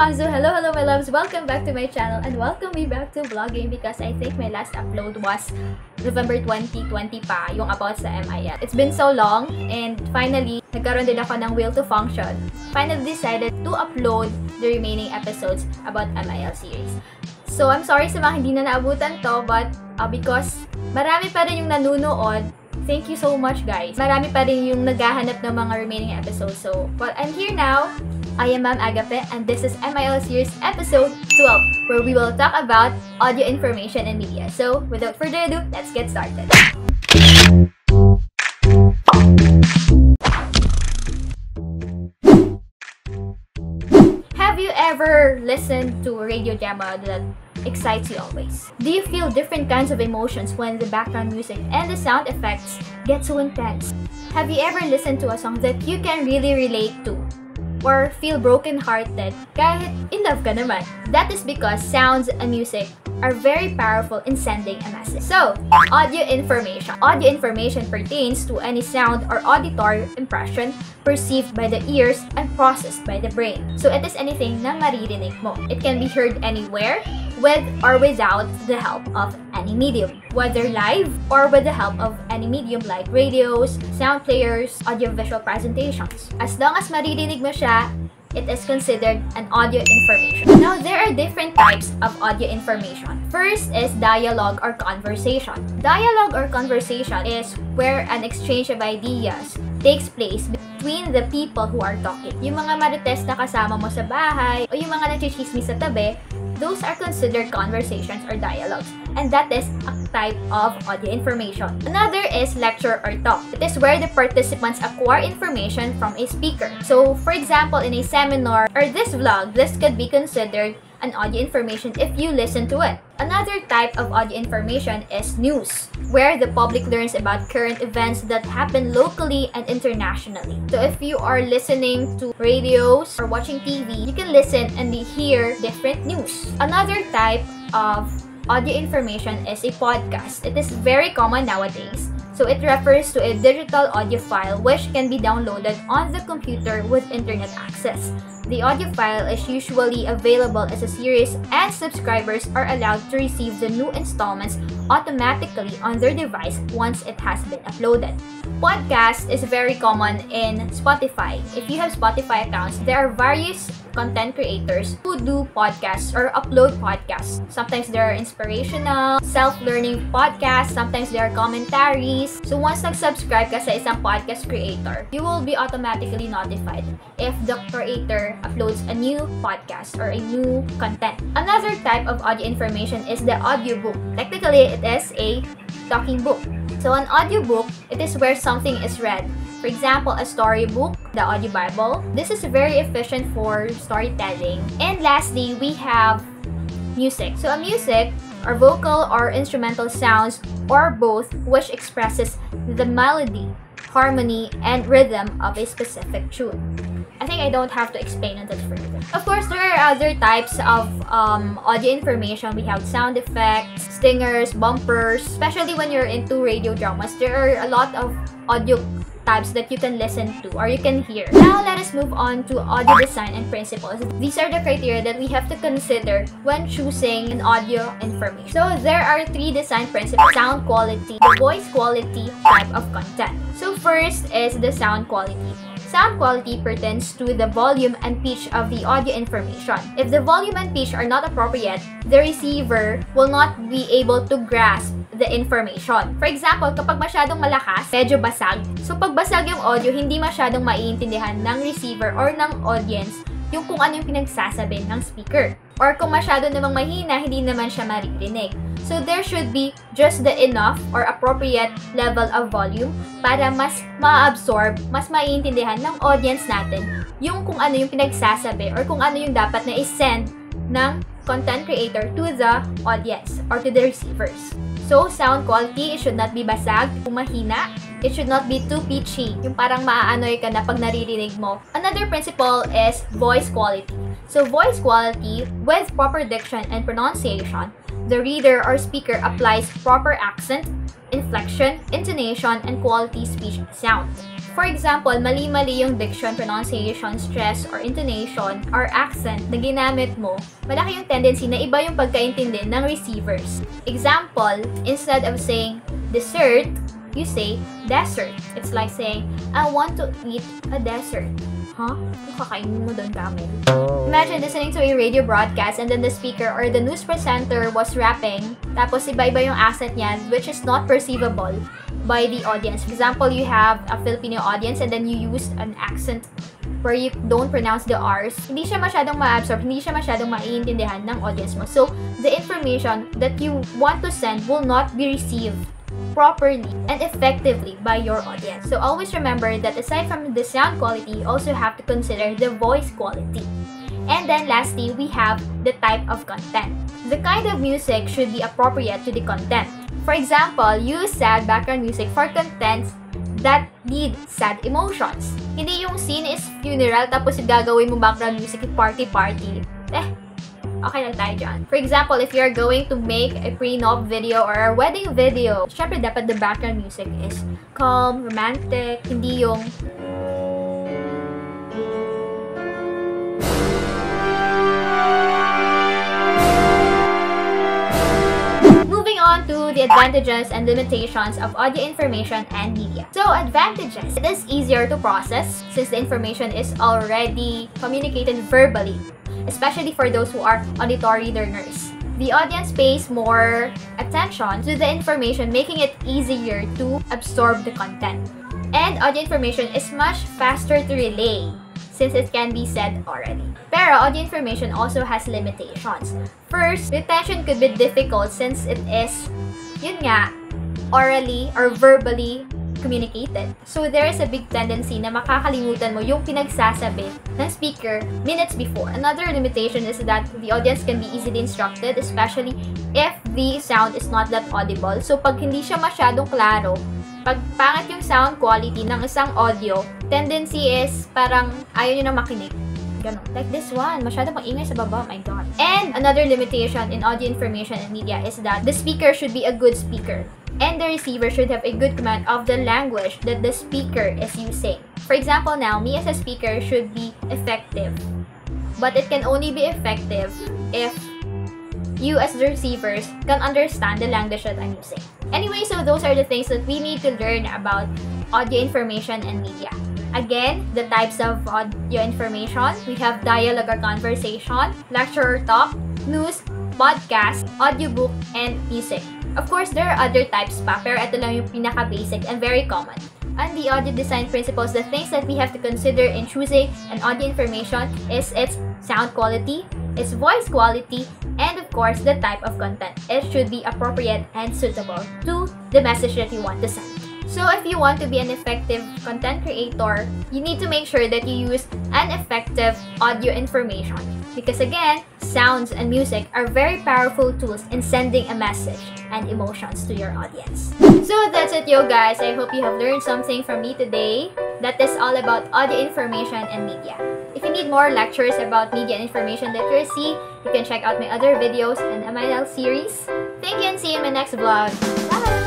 So hello my loves, welcome back to my channel and welcome me back to vlogging because I think my last upload was November 2020 pa, yung about sa MIL. It's been so long and finally, nagkaroon din ako ng will to function. Finally decided to upload the remaining episodes about MIL series. So I'm sorry sa mga hindi na naabutan to, but because marami pa rin yung nanunood, thank you so much guys. Marami pa rin yung naghahanap ng mga remaining episodes. So, but I'm here now. I am Ma'am Agape and this is MIL Series Episode 12 where we will talk about audio information and media. So, without further ado, let's get started. Have you ever listened to a radio drama that excites you always? Do you feel different kinds of emotions when the background music and the sound effects get so intense? Have you ever listened to a song that you can really relate to? Or feel broken-hearted kahit in love ka naman? That is because sounds and music are very powerful in sending a message. So, audio information. Audio information pertains to any sound or auditory impression perceived by the ears and processed by the brain. So, it is anything na maririnig mo. It can be heard anywhere, with or without the help of any medium, whether live or with the help of any medium like radios, sound players, audiovisual presentations. As long as maririnig mo siya, it is considered an audio information. Now, there are different types of audio information. First is dialogue or conversation. Dialogue or conversation is where an exchange of ideas takes place between the people who are talking. Yung mga marites na kasama mo sa bahay o yung mga nagchichismis sa tabi, those are considered conversations or dialogues. And that is a type of audio information. Another is lecture or talk. It is where the participants acquire information from a speaker. So, for example, in a seminar or this vlog, this could be considered an audio information if you listen to it. Another type of audio information is news, where the public learns about current events that happen locally and internationally. So if you are listening to radios or watching TV, you can listen and hear different news. Another type of audio information is a podcast. It is very common nowadays. So it refers to a digital audio file which can be downloaded on the computer with internet access. The audio file is usually available as a series and subscribers are allowed to receive the new installments automatically on their device once it has been uploaded. Podcast is very common in Spotify. If you have Spotify accounts, there are various content creators who do podcasts or upload podcasts. Sometimes they are inspirational, self-learning podcasts, sometimes they are commentaries. So once nag-subscribe ka sa isang podcast creator, you will be automatically notified if the creator uploads a new podcast or a new content. Another type of audio information is the audiobook. Technically, it is a talking book. So an audiobook, it is where something is read. For example, a storybook, the audio Bible. This is very efficient for storytelling. And lastly, we have music. So a music are vocal or instrumental sounds or both which expresses the melody, harmony, and rhythm of a specific tune. I think I don't have to explain on that further. Of course, there are other types of audio information. We have sound effects, stingers, bumpers. Especially when you're into radio dramas, there are a lot of audio types that you can listen to or you can hear. Now, let us move on to audio design and principles. These are the criteria that we have to consider when choosing an audio information. So, there are three design principles: sound quality, the voice quality, type of content. So, first is the sound quality. Sound quality pertains to the volume and pitch of the audio information. If the volume and pitch are not appropriate, the receiver will not be able to grasp the information. For example, kapag masyadong malakas, medyo basag. So pag basag yung audio, hindi masyadong maiintindihan ng receiver or ng audience yung kung ano yung pinagsasabi ng speaker. Or kung masyado namang mahina, hindi naman siya maririnig. So there should be just the enough or appropriate level of volume para mas ma-absorb, mas maiintindihan ng audience natin yung kung ano yung pinagsasabi or kung ano yung dapat na i-send ng content creator to the audience or to the receivers. So, sound quality, it should not be basag, mahina. It should not be too pitchy, yung parang maaanoy ka na pag naririnig mo. Another principle is voice quality. So, voice quality, with proper diction and pronunciation, the reader or speaker applies proper accent, inflection, intonation, and quality speech sound. For example, mali-mali yung diction, pronunciation, stress, or intonation, or accent na ginamit mo, malaki yung tendency na iba yung pagkaintindi ng receivers. Example, instead of saying dessert, you say desert. It's like saying, I want to eat a dessert. Huh? Yung kakainin mo doon, Camel. Imagine listening to a radio broadcast and then the speaker or the news presenter was rapping, tapos iba-iba yung accent niya, which is not perceivable by the audience. For example, you have a Filipino audience and then you use an accent where you don't pronounce the R's. Hindi siya masyadong ma-absorb, hindi siya masyadong maiintindihan ng audience mo. So, the information that you want to send will not be received properly and effectively by your audience. So always remember that aside from the sound quality, you also have to consider the voice quality. And then lastly, we have the type of content. The kind of music should be appropriate to the content. For example, use sad background music for contents that need sad emotions. Hindi yung scene is funeral tapos gagawin mo background music party-party. Okay lang tayo dyan. For example, if you're going to make a prenup video or a wedding video, syempre dapat the background music is calm, romantic, hindi yung moving on to the advantages and limitations of audio information and media. So, advantages. It is easier to process since the information is already communicated verbally, especially for those who are auditory learners. The audience pays more attention to the information, making it easier to absorb the content. And audio information is much faster to relay since it can be said already. Pero audio information also has limitations. First, retention could be difficult since it is, yun nga, orally or verbally communicated. So there is a big tendency na makakalimutan mo yung pinagsasabi ng speaker minutes before. Another limitation is that the audience can be easily instructed, especially if the sound is not that audible. So pag hindi siya masyadong klaro, pag pangit yung sound quality ng isang audio, tendency is parang ayaw nyo na makinig. Ganon. Like this one, masyadong maingay sa baba, my god. And another limitation in audio information and media is that the speaker should be a good speaker. And the receiver should have a good command of the language that the speaker is using. For example now, me as a speaker should be effective. But it can only be effective if you as the receivers can understand the language that I'm using. Anyway, so those are the things that we need to learn about audio information and media. Again, the types of audio information. We have dialogue or conversation, lecture or talk, news, podcast, audiobook, and music. Of course, there are other types pa, pero ito lang yung pinaka-basic and very common. And the audio design principles, the things that we have to consider in choosing an audio information is its sound quality, its voice quality, and of course, the type of content. It should be appropriate and suitable to the message that you want to send. So if you want to be an effective content creator, you need to make sure that you use an effective audio information. Because again, sounds and music are very powerful tools in sending a message and emotions to your audience. So that's it, yo guys. I hope you have learned something from me today. That is all about audio information and media. If you need more lectures about media and information literacy, you can check out my other videos and MIL series. Thank you and see you in my next vlog. Bye!